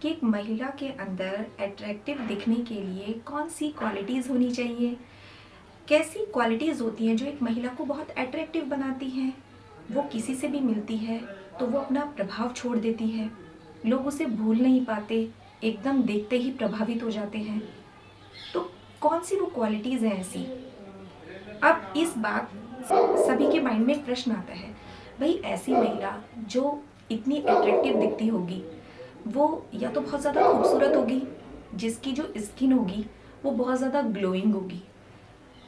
कि एक महिला के अंदर अट्रैक्टिव दिखने के लिए कौन सी क्वालिटीज़ होनी चाहिए, कैसी क्वालिटीज़ होती हैं जो एक महिला को बहुत अट्रैक्टिव बनाती हैं। वो किसी से भी मिलती है तो वो अपना प्रभाव छोड़ देती है, लोग उसे भूल नहीं पाते, एकदम देखते ही प्रभावित हो जाते हैं। तो कौन सी वो क्वालिटीज़ हैं ऐसी। अब इस बात सभी के माइंड में एक प्रश्न आता है, भाई ऐसी महिला जो इतनी अट्रैक्टिव दिखती होगी वो या तो बहुत ज़्यादा खूबसूरत होगी, जिसकी जो स्किन होगी वो बहुत ज़्यादा ग्लोइंग होगी,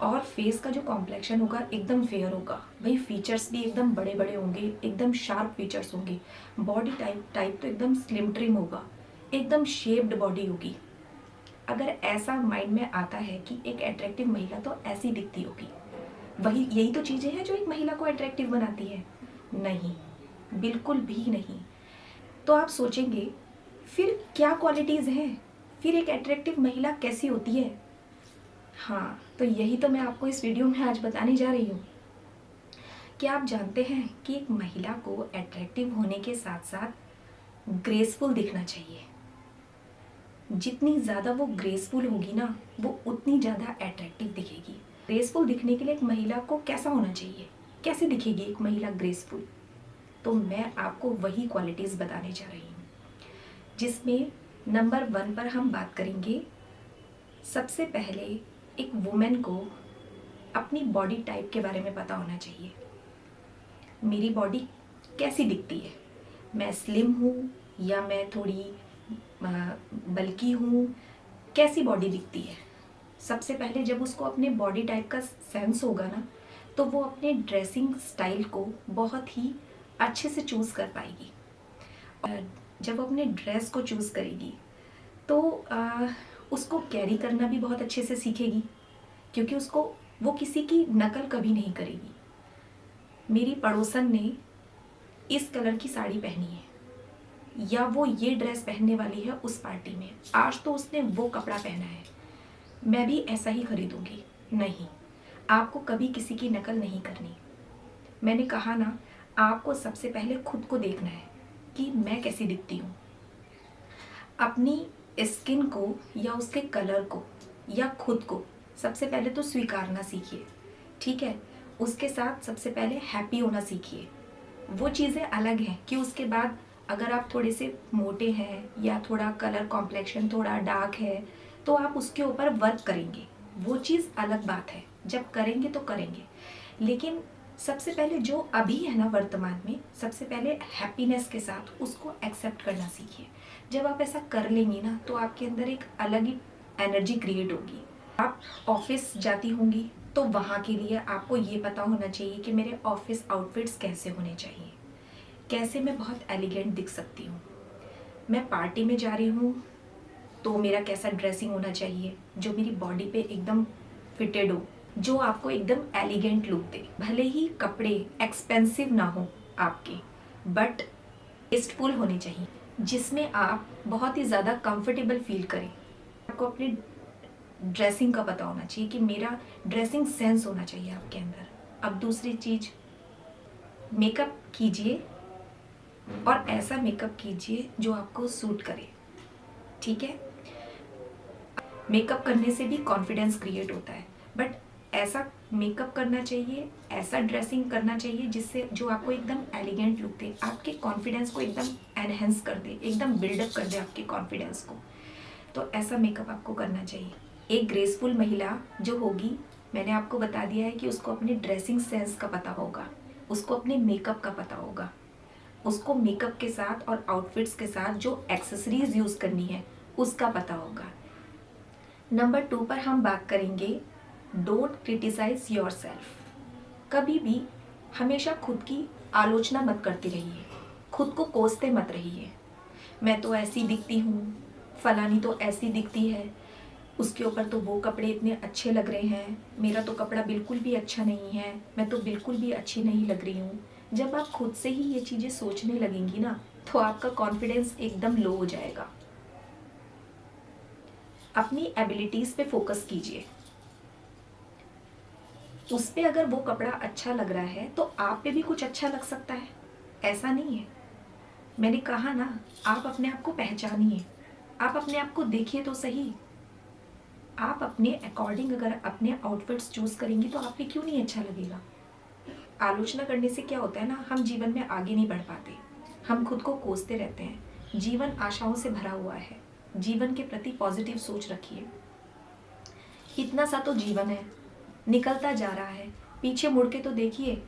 और फेस का जो कॉम्प्लेक्शन होगा एकदम फेयर होगा। भाई फीचर्स भी एकदम बड़े बड़े होंगे, एकदम शार्प फीचर्स होंगे। बॉडी टाइप तो एकदम स्लिम ट्रिम होगा, एकदम शेप्ड बॉडी होगी। अगर ऐसा माइंड में आता है कि एक अट्रैक्टिव महिला तो ऐसी दिखती होगी, वही यही तो चीज़ें हैं जो एक महिला को अट्रैक्टिव बनाती है? नहीं, बिल्कुल भी नहीं। तो आप सोचेंगे फिर क्या क्वालिटीज़ हैं, फिर एक अट्रैक्टिव महिला कैसी होती है? हाँ, तो यही तो मैं आपको इस वीडियो में आज बताने जा रही हूँ। क्या आप जानते हैं कि एक महिला को अट्रैक्टिव होने के साथ साथ ग्रेसफुल दिखना चाहिए। जितनी ज़्यादा वो ग्रेसफुल होगी ना, वो उतनी ज़्यादा अट्रैक्टिव दिखेगी। ग्रेसफुल दिखने के लिए एक महिला को कैसा होना चाहिए, कैसे दिखेगी एक महिला ग्रेसफुल? तो मैं आपको वही क्वालिटीज़ बताने जा रही हूँ, जिसमें नंबर 1 पर हम बात करेंगे। सबसे पहले एक वुमेन को अपनी बॉडी टाइप के बारे में पता होना चाहिए। मेरी बॉडी कैसी दिखती है, मैं स्लिम हूँ या मैं थोड़ी बल्की हूँ, कैसी बॉडी दिखती है। सबसे पहले जब उसको अपने बॉडी टाइप का सेंस होगा ना, तो वो अपने ड्रेसिंग स्टाइल को बहुत ही अच्छे से चूज़ कर पाएगी। और जब वो अपने ड्रेस को चूज़ करेगी तो उसको कैरी करना भी बहुत अच्छे से सीखेगी, क्योंकि उसको वो किसी की नकल कभी नहीं करेगी। मेरी पड़ोसन ने इस कलर की साड़ी पहनी है या वो ये ड्रेस पहनने वाली है उस पार्टी में, आज तो उसने वो कपड़ा पहना है, मैं भी ऐसा ही खरीदूंगी। नहीं, आपको कभी किसी की नकल नहीं करनी। मैंने कहा ना, आपको सबसे पहले खुद को देखना है कि मैं कैसी दिखती हूँ। अपनी स्किन को या उसके कलर को या खुद को सबसे पहले तो स्वीकारना सीखिए, ठीक है। उसके साथ सबसे पहले हैप्पी होना सीखिए। वो चीज़ें अलग हैं कि उसके बाद अगर आप थोड़े से मोटे हैं या थोड़ा कलर कॉम्प्लेक्शन थोड़ा डार्क है तो आप उसके ऊपर वर्क करेंगे, वो चीज़ अलग बात है। जब करेंगे तो करेंगे, लेकिन सबसे पहले जो अभी है ना वर्तमान में, सबसे पहले हैप्पीनेस के साथ उसको एक्सेप्ट करना सीखिए। जब आप ऐसा कर लेंगी ना तो आपके अंदर एक अलग ही एनर्जी क्रिएट होगी। आप ऑफिस जाती होंगी तो वहाँ के लिए आपको ये पता होना चाहिए कि मेरे ऑफिस आउटफिट्स कैसे होने चाहिए, कैसे मैं बहुत एलिगेंट दिख सकती हूँ। मैं पार्टी में जा रही हूँ तो मेरा कैसा ड्रेसिंग होना चाहिए जो मेरी बॉडी पे एकदम फिटेड हो, जो आपको एकदम एलिगेंट लुक दे। भले ही कपड़े एक्सपेंसिव ना हो आपके, बट टेस्टफुल होने चाहिए, जिसमें आप बहुत ही ज़्यादा कंफर्टेबल फील करें। आपको अपने ड्रेसिंग का पता होना चाहिए कि मेरा ड्रेसिंग सेंस होना चाहिए आपके अंदर। अब दूसरी चीज़, मेकअप कीजिए और ऐसा मेकअप कीजिए जो आपको सूट करे, ठीक है। मेकअप करने से भी कॉन्फिडेंस क्रिएट होता है, बट ऐसा मेकअप करना चाहिए, ऐसा ड्रेसिंग करना चाहिए जिससे जो आपको एकदम एलिगेंट लुक दे, आपके कॉन्फिडेंस को एकदम एनहेंस कर दे, एकदम बिल्डअप कर दे आपके कॉन्फिडेंस को। तो ऐसा मेकअप आपको करना चाहिए। एक ग्रेसफुल महिला जो होगी, मैंने आपको बता दिया है कि उसको अपने ड्रेसिंग सेंस का पता होगा, उसको अपने मेकअप का पता होगा, उसको मेकअप के साथ और आउटफिट्स के साथ जो एक्सेसरीज यूज़ करनी है उसका पता होगा। नंबर 2 पर हम बात करेंगे, डोंट क्रिटिसाइज योर सेल्फ। कभी भी हमेशा खुद की आलोचना मत करती रहिए, खुद को कोसते मत रहिए। मैं तो ऐसी दिखती हूँ, फलानी तो ऐसी दिखती है, उसके ऊपर तो वो कपड़े इतने अच्छे लग रहे हैं, मेरा तो कपड़ा बिल्कुल भी अच्छा नहीं है, मैं तो बिल्कुल भी अच्छी नहीं लग रही हूँ। जब आप खुद से ही ये चीज़ें सोचने लगेंगी ना तो आपका कॉन्फिडेंस एकदम लो हो जाएगा। अपनी एबिलिटीज़ पे फोकस कीजिए। उस पे अगर वो कपड़ा अच्छा लग रहा है तो आप पे भी कुछ अच्छा लग सकता है, ऐसा नहीं है। मैंने कहा ना, आप अपने आप को पहचानिए, आप अपने आप को देखिए तो सही। आप अपने अकॉर्डिंग अगर अपने आउटफिट्स चूज करेंगी तो आप पे क्यों नहीं अच्छा लगेगा। आलोचना करने से क्या होता है ना, हम जीवन में आगे नहीं बढ़ पाते, हम खुद को कोसते रहते हैं। जीवन आशाओं से भरा हुआ है, जीवन के प्रति पॉजिटिव सोच रखिए। इतना सा तो जीवन है, निकलता जा रहा है, पीछे मुड़ के तो देखिए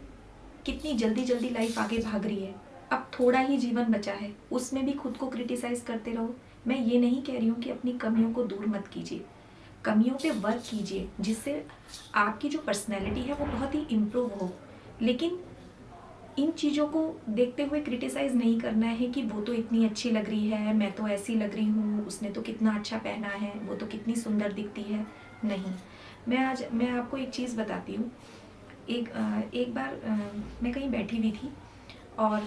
कितनी जल्दी जल्दी लाइफ आगे भाग रही है। अब थोड़ा ही जीवन बचा है, उसमें भी खुद को क्रिटिसाइज करते रहो। मैं ये नहीं कह रही हूँ कि अपनी कमियों को दूर मत कीजिए, कमियों पे वर्क कीजिए जिससे आपकी जो पर्सनैलिटी है वो बहुत ही इम्प्रूव हो। लेकिन इन चीज़ों को देखते हुए क्रिटिसाइज़ नहीं करना है कि वो तो इतनी अच्छी लग रही है, मैं तो ऐसी लग रही हूँ, उसने तो कितना अच्छा पहना है, वो तो कितनी सुंदर दिखती है। नहीं, मैं आपको एक चीज़ बताती हूँ। एक बार मैं कहीं बैठी हुई थी और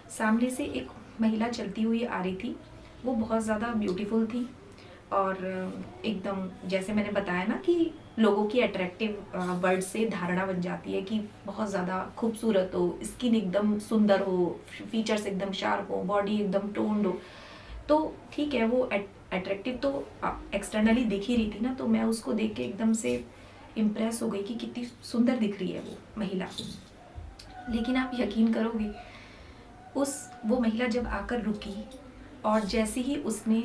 सामने से एक महिला चलती हुई आ रही थी। वो बहुत ज़्यादा ब्यूटीफुल थी और एकदम जैसे मैंने बताया ना कि लोगों की अट्रैक्टिव वर्ड से धारणा बन जाती है कि बहुत ज़्यादा खूबसूरत हो, स्किन एकदम सुंदर हो, फीचर्स एकदम शार्प हो, बॉडी एकदम टोन्ड हो। तो ठीक है, वो अट्रैक्टिव तो एक्सटर्नली दिख ही रही थी ना, तो मैं उसको देख के एकदम से इम्प्रेस हो गई कि कितनी सुंदर दिख रही है वो महिला। लेकिन आप यकीन करोगे, वो महिला जब आकर रुकी और जैसे ही उसने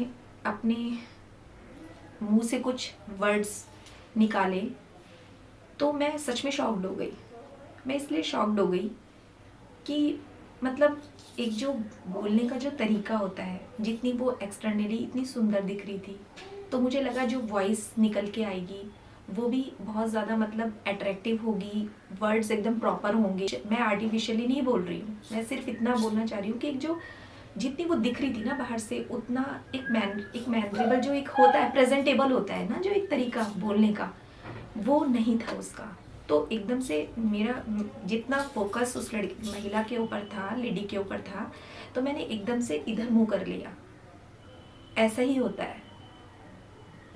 अपने मुंह से कुछ वर्ड्स निकाले तो मैं सच में शॉक्ड हो गई। मैं इसलिए शॉक्ड हो गई कि मतलब एक जो बोलने का जो तरीका होता है, जितनी वो एक्सटर्नली इतनी सुंदर दिख रही थी, तो मुझे लगा जो वॉइस निकल के आएगी वो भी बहुत ज़्यादा मतलब अट्रैक्टिव होगी, वर्ड्स एकदम प्रॉपर होंगे। मैं आर्टिफिशियली नहीं बोल रही हूँ, मैं सिर्फ इतना बोलना चाह रही हूँ कि एक जो जितनी वो दिख रही थी ना बाहर से, उतना एक मैनरेबल जो एक होता है, प्रेजेंटेबल होता है ना जो एक तरीका बोलने का, वो नहीं था उसका। तो एकदम से मेरा जितना फोकस उस लड़की महिला के ऊपर था, लेडी के ऊपर था, तो मैंने एकदम से इधर मुंह कर लिया। ऐसा ही होता है,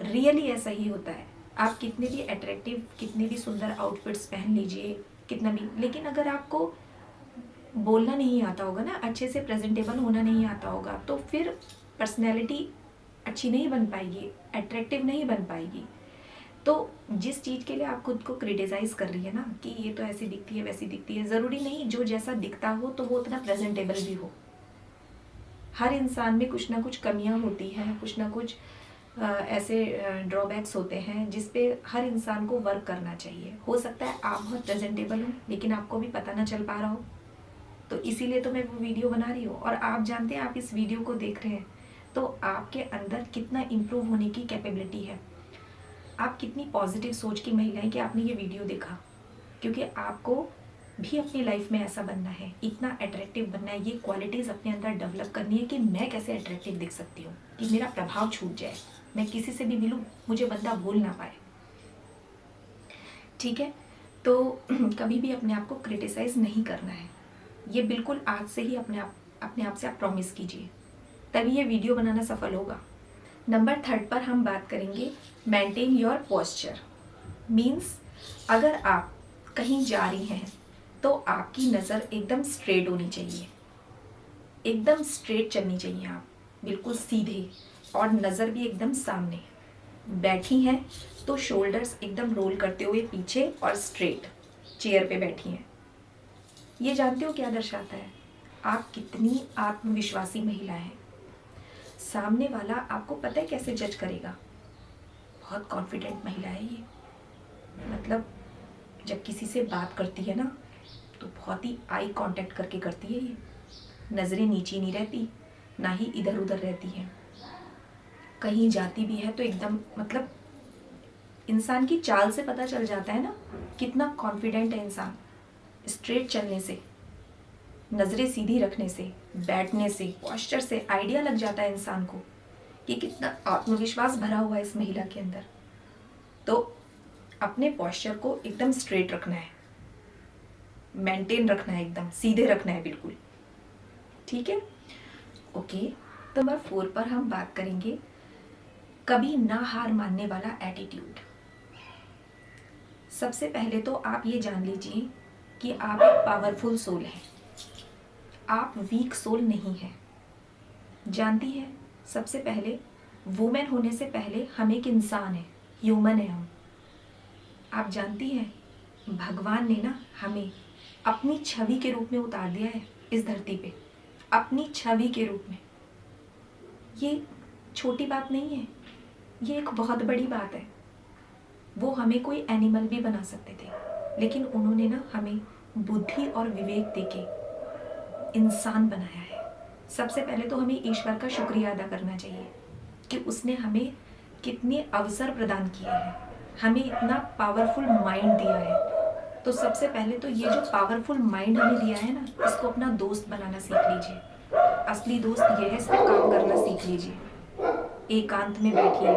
रियली ऐसा ही होता है। आप कितने भी अट्रैक्टिव, कितने भी सुंदर आउटफिट्स पहन लीजिए, कितना भी, लेकिन अगर आपको बोलना नहीं आता होगा ना, अच्छे से प्रेजेंटेबल होना नहीं आता होगा, तो फिर पर्सनैलिटी अच्छी नहीं बन पाएगी, अट्रैक्टिव नहीं बन पाएगी। तो जिस चीज़ के लिए आप खुद को क्रिटिसाइज कर रही है ना कि ये तो ऐसी दिखती है, वैसी दिखती है, ज़रूरी नहीं जो जैसा दिखता हो तो वो उतना प्रेजेंटेबल भी हो। हर इंसान में कुछ ना कुछ कमियां होती हैं, कुछ ना कुछ ऐसे ड्रॉबैक्स होते हैं जिस पे हर इंसान को वर्क करना चाहिए। हो सकता है आप बहुत प्रेजेंटेबल हो लेकिन आपको भी पता ना चल पा रहा हो, तो इसीलिए तो मैं वो वीडियो बना रही हूँ। और आप जानते हैं, आप इस वीडियो को देख रहे हैं तो आपके अंदर कितना इम्प्रूव होने की कैपेबिलिटी है। आप कितनी पॉजिटिव सोच की महिला हैं कि आपने ये वीडियो देखा, क्योंकि आपको भी अपनी लाइफ में ऐसा बनना है, इतना अट्रैक्टिव बनना है। ये क्वालिटीज़ अपने अंदर डेवलप करनी है कि मैं कैसे अट्रैक्टिव दिख सकती हूँ, कि मेरा प्रभाव छूट जाए, मैं किसी से भी मिलूँ मुझे बंदा भूल ना पाए। ठीक है, तो कभी भी अपने आप को क्रिटिसाइज नहीं करना है, ये बिल्कुल आज से ही अपने आप से आप प्रॉमिस कीजिए, तभी ये वीडियो बनाना सफल होगा। नंबर 3 पर हम बात करेंगे मेंटेन योर पोस्चर। मीन्स अगर आप कहीं जा रही हैं तो आपकी नज़र एकदम स्ट्रेट होनी चाहिए, एकदम स्ट्रेट चलनी चाहिए, आप बिल्कुल सीधे, और नज़र भी एकदम सामने। बैठी हैं तो शोल्डर्स एकदम रोल करते हुए पीछे और स्ट्रेट चेयर पे बैठी हैं। ये जानते हो क्या दर्शाता है? आप कितनी आत्मविश्वासी महिला हैं। सामने वाला आपको पता है कैसे जज करेगा? बहुत कॉन्फिडेंट महिला है ये। मतलब जब किसी से बात करती है ना तो बहुत ही आई कांटेक्ट करके करती है ये, नज़रें नीची नहीं रहती, ना ही इधर उधर रहती हैं। कहीं जाती भी है तो एकदम मतलब इंसान की चाल से पता चल जाता है ना कितना कॉन्फिडेंट है इंसान। स्ट्रेट चलने से, नज़रें सीधी रखने से, बैठने से, पोस्चर से आइडिया लग जाता है इंसान को कि कितना आत्मविश्वास भरा हुआ है इस महिला के अंदर। तो अपने पोस्चर को एकदम स्ट्रेट रखना है, मेंटेन रखना है, एकदम सीधे रखना है बिल्कुल। ठीक है, ओके। तो नंबर 4 पर हम बात करेंगे कभी ना हार मानने वाला एटीट्यूड। सबसे पहले तो आप ये जान लीजिए कि आप एक पावरफुल सोल हैं, आप वीक सोल नहीं हैं। जानती है, सबसे पहले वुमेन होने से पहले हम एक इंसान हैं, ह्यूमन है हम। आप जानती हैं भगवान ने ना हमें अपनी छवि के रूप में उतार दिया है इस धरती पे, अपनी छवि के रूप में। ये छोटी बात नहीं है, ये एक बहुत बड़ी बात है। वो हमें कोई एनिमल भी बना सकते थे, लेकिन उन्होंने ना हमें बुद्धि और विवेक देके इंसान बनाया है। सबसे पहले तो हमें ईश्वर का शुक्रिया अदा करना चाहिए कि उसने हमें कितने अवसर प्रदान किया है, हमें इतना पावरफुल माइंड दिया है। तो सबसे पहले तो ये जो पावरफुल माइंड हमें दिया है ना, इसको अपना दोस्त बनाना सीख लीजिए। असली दोस्त ये है, इस पर काम करना सीख लीजिए। एकांत में बैठिए,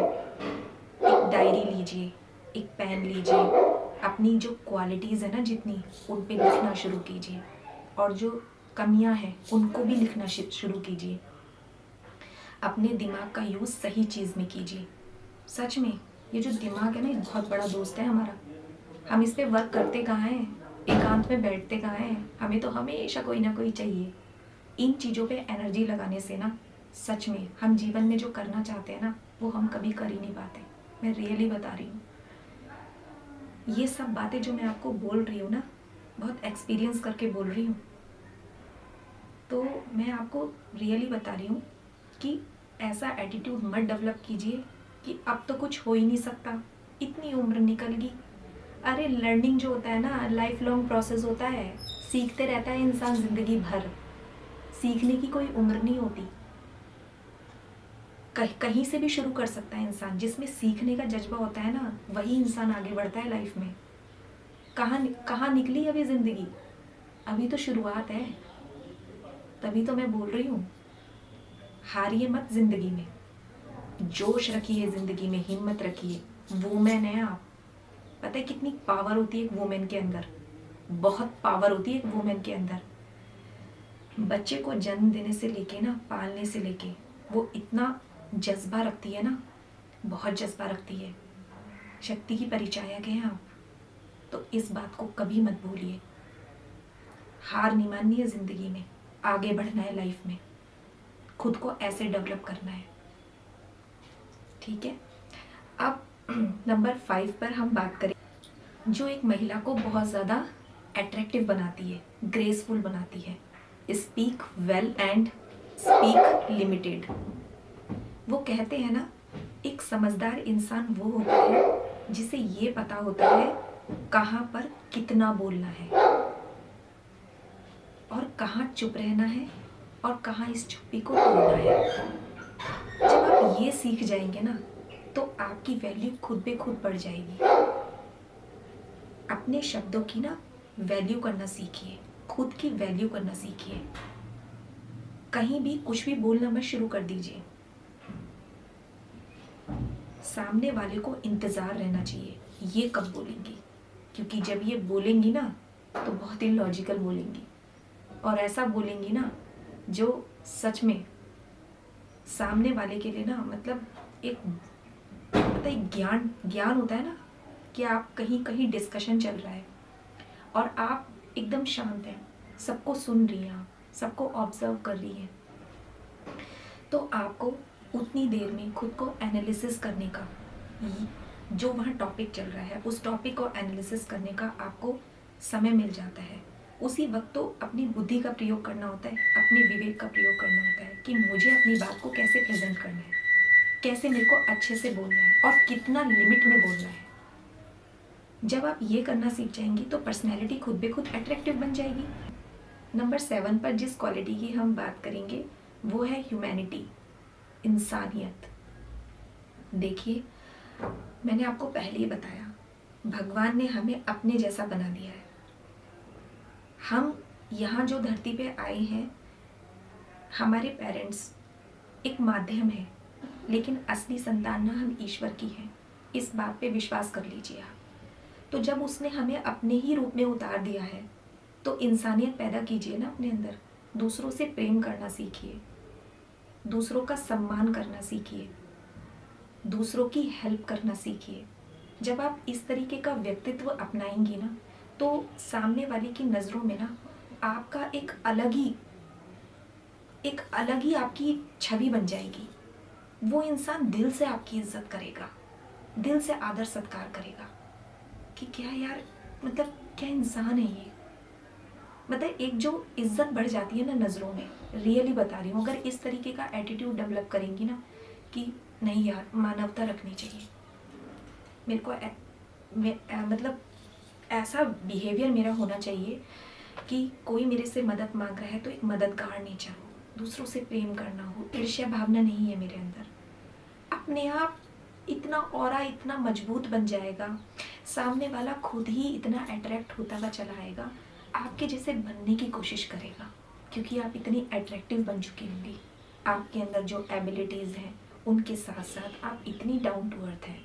एक डायरी लीजिए, एक पेन लीजिए, अपनी जो क्वालिटीज़ है ना जितनी, उन पे लिखना शुरू कीजिए, और जो कमियां हैं उनको भी लिखना शुरू कीजिए। अपने दिमाग का यूज़ सही चीज़ में कीजिए। सच में ये जो दिमाग है ना, ये बहुत बड़ा दोस्त है हमारा। हम इस पे वर्क करते कहाँ हैं, एकांत में बैठते कहाँ हैं, हमें तो हमेशा कोई ना कोई चाहिए। इन चीज़ों पे एनर्जी लगाने से ना सच में हम जीवन में जो करना चाहते हैं ना, वो हम कभी कर ही नहीं पाते। मैं रियली बता रही हूँ। ये सब बातें जो मैं आपको बोल रही हूँ ना, बहुत एक्सपीरियंस करके बोल रही हूँ। तो मैं आपको रियली बता रही हूँ कि ऐसा एटीट्यूड मत डेवलप कीजिए कि अब तो कुछ हो ही नहीं सकता, इतनी उम्र निकल गई। अरे लर्निंग जो होता है ना, लाइफ लॉन्ग प्रोसेस होता है, सीखते रहता है इंसान ज़िंदगी भर। सीखने की कोई उम्र नहीं होती। कहीं से भी शुरू कर सकता है इंसान। जिसमें सीखने का जज्बा होता है ना, वही इंसान आगे बढ़ता है लाइफ में। कहाँ निकली अभी ज़िंदगी, अभी तो शुरुआत है। तभी तो मैं बोल रही हूँ, हारिए मत ज़िंदगी में, जोश रखिए ज़िंदगी में, हिम्मत रखिए। वुमेन है आप। पता है कितनी पावर होती है एक वुमेन के अंदर, बहुत पावर होती है एक वुमेन के अंदर। बच्चे को जन्म देने से लेके ना, पालने से लेके, वो इतना जज्बा रखती है ना, बहुत जज्बा रखती है। शक्ति की परिचायक हैं आप। तो इस बात को कभी मत भूलिए। हार नहीं माननी है ज़िंदगी में, आगे बढ़ना है लाइफ में, खुद को ऐसे डेवलप करना है। ठीक है, अब नंबर 5 पर हम बात करें, जो एक महिला को बहुत ज़्यादा अट्रैक्टिव बनाती है, ग्रेसफुल बनाती है। Speak well and speak limited. वो कहते हैं ना, एक समझदार इंसान वो होता है जिसे ये पता होता है कहाँ पर कितना बोलना है और कहाँ चुप रहना है और कहाँ इस चुप्पी को तोड़ना है। जब आप ये सीख जाएंगे ना, तो आपकी वैल्यू खुद पे खुद बढ़ जाएगी। अपने शब्दों की ना वैल्यू करना सीखिए, खुद की वैल्यू करना सीखिए। कहीं भी कुछ भी बोलना मत शुरू कर दीजिए। सामने वाले को इंतज़ार रहना चाहिए ये कब बोलेंगी, क्योंकि जब ये बोलेंगी ना तो बहुत ही लॉजिकल बोलेंगी, और ऐसा बोलेंगी ना जो सच में सामने वाले के लिए ना, मतलब एक पता है ज्ञान होता है ना, कि आप कहीं डिस्कशन चल रहा है और आप एकदम शांत हैं, सबको सुन रही हैं, आप सबको ऑब्जर्व कर रही हैं, तो आपको उतनी देर में खुद को एनालिसिस करने का, जो वहाँ टॉपिक चल रहा है उस टॉपिक को एनालिसिस करने का आपको समय मिल जाता है। उसी वक्त तो अपनी बुद्धि का प्रयोग करना होता है, अपने विवेक का प्रयोग करना होता है कि मुझे अपनी बात को कैसे प्रेजेंट करना है, कैसे मेरे को अच्छे से बोलना है और कितना लिमिट में बोलना है। जब आप ये करना सीख जाएंगी तो पर्सनैलिटी खुद ब खुद अट्रैक्टिव बन जाएगी। नंबर 7 पर जिस क्वालिटी की हम बात करेंगे वो है ह्यूमैनिटी, इंसानियत। देखिए, मैंने आपको पहले ही बताया, भगवान ने हमें अपने जैसा बना दिया है। हम यहाँ जो धरती पे आए हैं, हमारे पेरेंट्स एक माध्यम है, लेकिन असली संतान ना हम ईश्वर की हैं। इस बात पे विश्वास कर लीजिए आप। तो जब उसने हमें अपने ही रूप में उतार दिया है, तो इंसानियत पैदा कीजिए ना अपने अंदर। दूसरों से प्रेम करना सीखिए, दूसरों का सम्मान करना सीखिए, दूसरों की हेल्प करना सीखिए। जब आप इस तरीके का व्यक्तित्व अपनाएंगी ना, तो सामने वाले की नज़रों में ना आपका एक अलग ही आपकी छवि बन जाएगी। वो इंसान दिल से आपकी इज्जत करेगा, दिल से आदर सत्कार करेगा कि क्या यार, मतलब क्या इंसान है ये। मतलब एक जो इज्जत बढ़ जाती है ना नज़रों में, रियली बता रही हूँ, अगर इस तरीके का एटीट्यूड डेवलप करेंगी ना कि नहीं यार मानवता रखनी चाहिए, मेरे को मतलब ऐसा बिहेवियर मेरा होना चाहिए कि कोई मेरे से मदद मांग रहा है तो एक मददगार नेचर हो, दूसरों से प्रेम करना हो, ईर्ष्या भावना नहीं है मेरे अंदर। अपने आप इतना ऑरा इतना मजबूत बन जाएगा, सामने वाला खुद ही इतना अट्रैक्ट होता हुआ चला आएगा, आपके जैसे बनने की कोशिश करेगा, क्योंकि आप इतनी अट्रैक्टिव बन चुकी होंगी। आपके अंदर जो एबिलिटीज़ हैं उनके साथ साथ आप इतनी डाउन टू अर्थ हैं,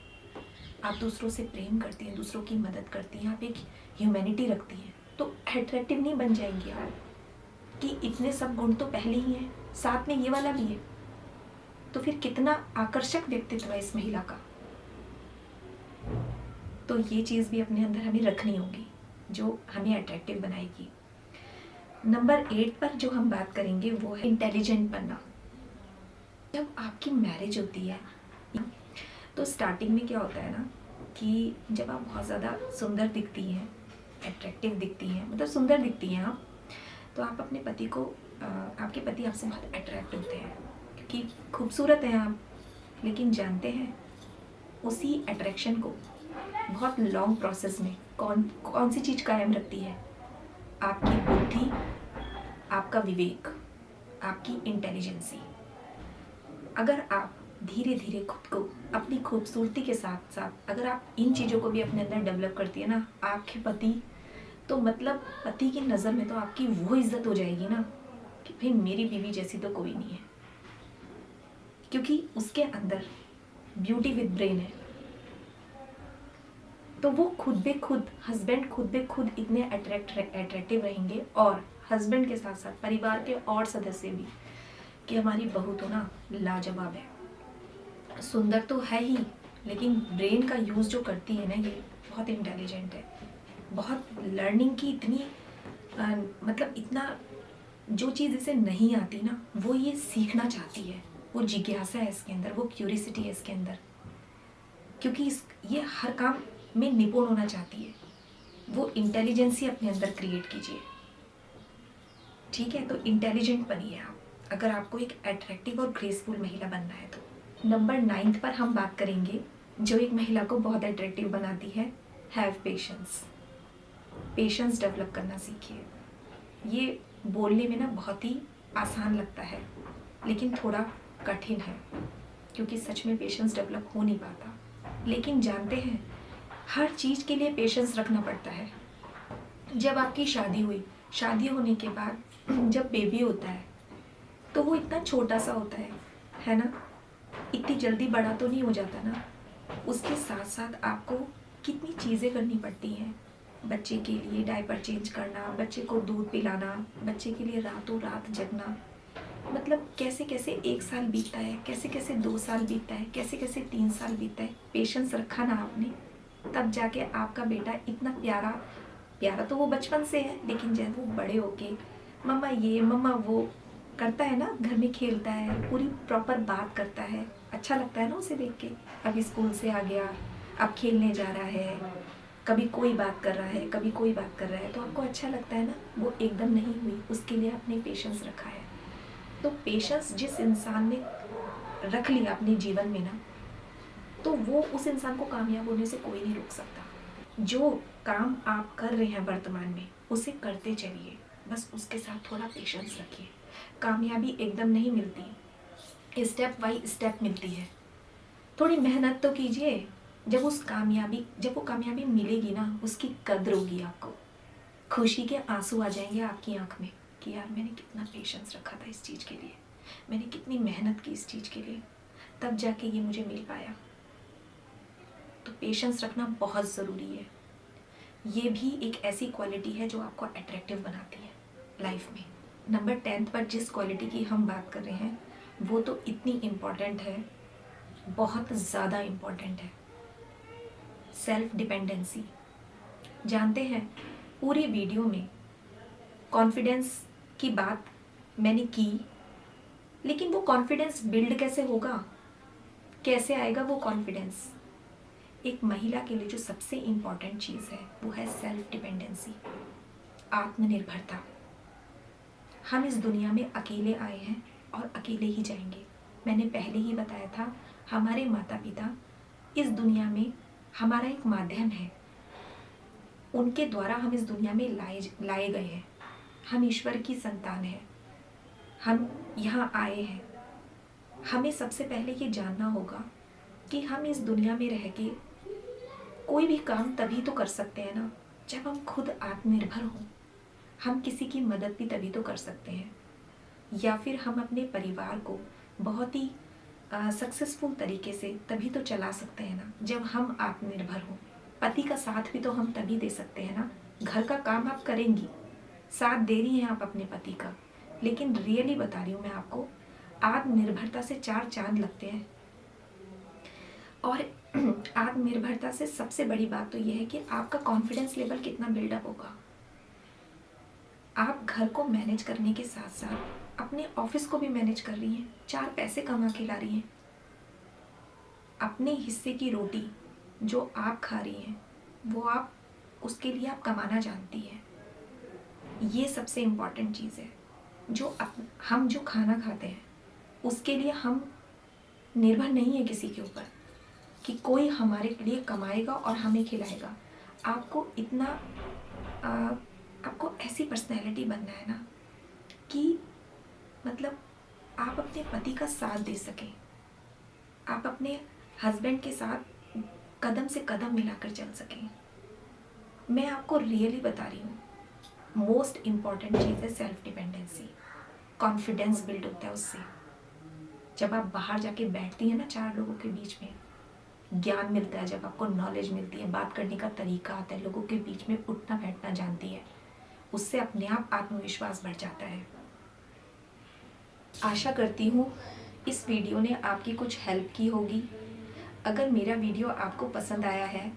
आप दूसरों से प्रेम करती हैं, दूसरों की मदद करती हैं, आप एक ह्यूमैनिटी रखती हैं, तो अट्रैक्टिव नहीं बन जाएंगी आप कि इतने सब गुण तो पहले ही हैं, साथ में ये वाला भी है, तो फिर कितना आकर्षक व्यक्तित्व है इस महिला का। तो ये चीज़ भी अपने अंदर हमें रखनी होगी जो हमें अट्रैक्टिव बनाएगी। नंबर 8 पर जो हम बात करेंगे वो है इंटेलिजेंट बनना। जब आपकी मैरिज होती है तो स्टार्टिंग में क्या होता है ना कि जब आप बहुत ज़्यादा सुंदर दिखती हैं, अट्रैक्टिव दिखती हैं, मतलब सुंदर दिखती हैं आप, तो आप अपने पति को आपके पति आपसे बहुत अट्रैक्ट होते हैं क्योंकि खूबसूरत हैं आप। लेकिन जानते हैं उसी अट्रैक्शन को बहुत लॉन्ग प्रोसेस में कौन कौन सी चीज़ कायम रखती है? आपकी बुद्धि, आपका विवेक, आपकी इंटेलिजेंसी। अगर आप धीरे धीरे खुद को अपनी खूबसूरती के साथ साथ अगर आप इन चीज़ों को भी अपने अंदर डेवलप करती है ना, आपके पति तो मतलब पति की नज़र में तो आपकी वो इज्जत हो जाएगी ना कि भाई मेरी बीवी जैसी तो कोई नहीं है, क्योंकि उसके अंदर ब्यूटी विद ब्रेन है। तो वो खुद बे खुद हस्बैंड खुद बे खुद इतने अट्रैक्टिव रहेंगे, और हस्बैंड के साथ साथ परिवार के और सदस्य भी, कि हमारी बहू तो ना लाजवाब है, सुंदर तो है ही, लेकिन ब्रेन का यूज़ जो करती है ना ये बहुत इंटेलिजेंट है, बहुत लर्निंग की इतनी मतलब इतना जो चीज़ इसे नहीं आती ना वो ये सीखना चाहती है, वो जिज्ञासा है इसके अंदर, वो क्यूरियसिटी है इसके अंदर, क्योंकि ये हर काम में निपुण होना चाहती है। वो इंटेलिजेंसी अपने अंदर क्रिएट कीजिए, ठीक है? तो इंटेलिजेंट बनिए आप, अगर आपको एक अट्रैक्टिव और ग्रेसफुल महिला बनना है तो। नंबर 9 पर हम बात करेंगे जो एक महिला को बहुत अट्रैक्टिव बनाती है, हैव पेशेंस। पेशेंस डेवलप करना सीखिए। ये बोलने में ना बहुत ही आसान लगता है लेकिन थोड़ा कठिन है, क्योंकि सच में पेशेंस डेवलप हो नहीं पाता। लेकिन जानते हैं हर चीज़ के लिए पेशेंस रखना पड़ता है। जब आपकी शादी हुई, शादी होने के बाद जब बेबी होता है तो वो इतना छोटा सा होता है ना, इतनी जल्दी बड़ा तो नहीं हो जाता ना। उसके साथ साथ आपको कितनी चीज़ें करनी पड़ती हैं, बच्चे के लिए डायपर चेंज करना, बच्चे को दूध पिलाना, बच्चे के लिए रातों रात जगना, मतलब कैसे कैसे 1 साल बीतता है, कैसे कैसे 2 साल बीतता है, कैसे कैसे 3 साल बीतता है। पेशेंस रखा ना आपने, तब जाके आपका बेटा इतना प्यारा प्यारा तो वो बचपन से है, लेकिन जब वो बड़े होके मम्मा ये मम्मा वो करता है ना, घर में खेलता है, पूरी प्रॉपर बात करता है, अच्छा लगता है ना उसे देख के। अभी स्कूल से आ गया, अब खेलने जा रहा है, कभी कोई बात कर रहा है, कभी कोई बात कर रहा है, तो आपको अच्छा लगता है ना। वो एकदम नहीं हुई, उसके लिए आपने पेशेंस रखा है। तो पेशेंस जिस इंसान ने रख लिया अपने जीवन में ना, तो वो उस इंसान को कामयाब होने से कोई नहीं रोक सकता। जो काम आप कर रहे हैं वर्तमान में उसे करते चलिए, बस उसके साथ थोड़ा पेशेंस रखिए। कामयाबी एकदम नहीं मिलती, स्टेप बाय स्टेप मिलती है। थोड़ी मेहनत तो कीजिए, जब वो कामयाबी मिलेगी ना, उसकी कद्र होगी आपको, खुशी के आंसू आ जाएंगे आपकी आंख में कि यार मैंने कितना पेशेंस रखा था इस चीज़ के लिए, मैंने कितनी मेहनत की इस चीज़ के लिए, तब जाके ये मुझे मिल पाया। तो पेशेंस रखना बहुत ज़रूरी है। ये भी एक ऐसी क्वालिटी है जो आपको अट्रैक्टिव बनाती है लाइफ में। नंबर 10 पर जिस क्वालिटी की हम बात कर रहे हैं वो तो इतनी इम्पॉर्टेंट है, बहुत ज़्यादा इम्पॉर्टेंट है, सेल्फ डिपेंडेंसी। जानते हैं पूरी वीडियो में कॉन्फिडेंस की बात मैंने की, लेकिन वो कॉन्फिडेंस बिल्ड कैसे होगा कैसे आएगा वो कॉन्फिडेंस? एक महिला के लिए जो सबसे इम्पॉर्टेंट चीज़ है वो है सेल्फ डिपेंडेंसी, आत्मनिर्भरता। हम इस दुनिया में अकेले आए हैं और अकेले ही जाएंगे। मैंने पहले ही बताया था, हमारे माता पिता इस दुनिया में हमारा एक माध्यम है, उनके द्वारा हम इस दुनिया में लाए गए हैं। हम ईश्वर की संतान हैं, हम यहाँ आए हैं। हमें सबसे पहले ये जानना होगा कि हम इस दुनिया में रह के कोई भी काम तभी तो कर सकते हैं ना जब हम खुद आत्मनिर्भर हों। हम किसी की मदद भी तभी तो कर सकते हैं, या फिर हम अपने परिवार को बहुत ही सक्सेसफुल तरीके से तभी तो चला सकते हैं ना जब हम आत्मनिर्भर हों। पति का साथ भी तो हम तभी दे सकते हैं ना। घर का काम आप करेंगी, साथ दे रही हैं आप अपने पति का, लेकिन रियली बता रही हूँ मैं आपको, आत्मनिर्भरता से 4 चांद लगते हैं। और आत्मनिर्भरता से सबसे बड़ी बात तो यह है कि आपका कॉन्फिडेंस लेवल कितना बिल्डअप होगा। आप घर को मैनेज करने के साथ साथ अपने ऑफिस को भी मैनेज कर रही हैं, 4 पैसे कमा के ला रही हैं। अपने हिस्से की रोटी जो आप खा रही हैं वो आप उसके लिए आप कमाना जानती हैं। ये सबसे इम्पॉर्टेंट चीज़ है। हम जो खाना खाते हैं उसके लिए हम निर्भर नहीं है किसी के ऊपर कि कोई हमारे लिए कमाएगा और हमें खिलाएगा। आपको इतना आपको ऐसी पर्सनैलिटी बनना है ना कि मतलब आप अपने पति का साथ दे सकें, आप अपने हस्बैंड के साथ कदम से कदम मिलाकर चल सकें। मैं आपको रियली बता रही हूँ, मोस्ट इम्पॉर्टेंट चीज़ है सेल्फ डिपेंडेंसी। कॉन्फिडेंस बिल्ड होता है उससे। जब आप बाहर जाके बैठती हैं ना 4 लोगों के बीच में, ज्ञान मिलता है, जब आपको नॉलेज मिलती है, बात करने का तरीका आता है, लोगों के बीच में उठना बैठना जानती है, उससे अपने आप आत्मविश्वास बढ़ जाता है। आशा करती हूँ इस वीडियो ने आपकी कुछ हेल्प की होगी। अगर मेरा वीडियो आपको पसंद आया है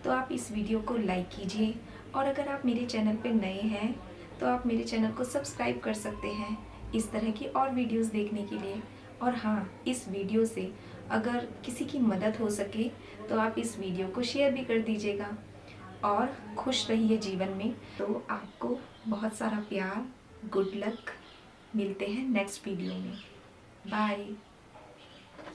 तो आप इस वीडियो को लाइक कीजिए, और अगर आप मेरे चैनल पे नए हैं तो आप मेरे चैनल को सब्सक्राइब कर सकते हैं इस तरह की और वीडियोस देखने के लिए। और हाँ, इस वीडियो से अगर किसी की मदद हो सके तो आप इस वीडियो को शेयर भी कर दीजिएगा। और खुश रहिए जीवन में। तो आपको बहुत सारा प्यार, गुड लक। मिलते हैं नेक्स्ट वीडियो में। बाय।